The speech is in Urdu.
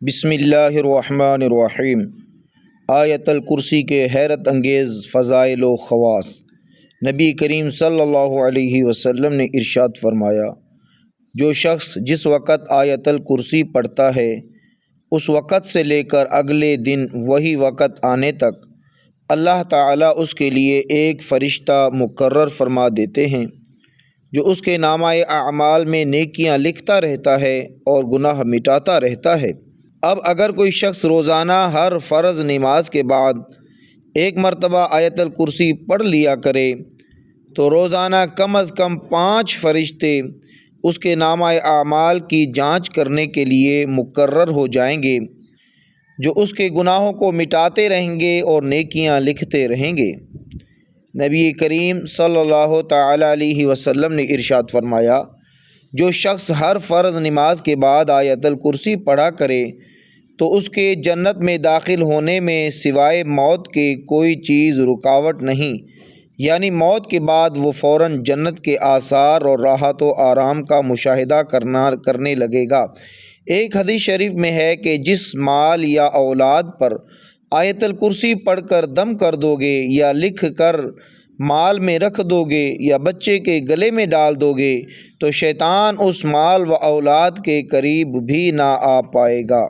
بسم اللہ الرحمن الرحیم۔ آیت الکرسی کے حیرت انگیز فضائل و خواص۔ نبی کریم صلی اللہ علیہ وسلم نے ارشاد فرمایا، جو شخص جس وقت آیت الکرسی پڑھتا ہے اس وقت سے لے کر اگلے دن وہی وقت آنے تک اللہ تعالیٰ اس کے لیے ایک فرشتہ مقرر فرما دیتے ہیں جو اس کے نامہ اعمال میں نیکیاں لکھتا رہتا ہے اور گناہ مٹاتا رہتا ہے۔ اب اگر کوئی شخص روزانہ ہر فرض نماز کے بعد ایک مرتبہ آیت الکرسی پڑھ لیا کرے تو روزانہ کم از کم 5 فرشتے اس کے نامہ اعمال کی جانچ کرنے کے لیے مقرر ہو جائیں گے، جو اس کے گناہوں کو مٹاتے رہیں گے اور نیکیاں لکھتے رہیں گے۔ نبی کریم صلی اللہ تعالیٰ علیہ وسلم نے ارشاد فرمایا، جو شخص ہر فرض نماز کے بعد آیت الکرسی پڑھا کرے تو اس کے جنت میں داخل ہونے میں سوائے موت کے کوئی چیز رکاوٹ نہیں، یعنی موت کے بعد وہ فوراً جنت کے آثار اور راحت و آرام کا مشاہدہ کرنے لگے گا۔ ایک حدیث شریف میں ہے کہ جس مال یا اولاد پر آیت الکرسی پڑھ کر دم کر دو گے یا لکھ کر مال میں رکھ دو گے یا بچے کے گلے میں ڈال دو گے تو شیطان اس مال و اولاد کے قریب بھی نہ آ پائے گا۔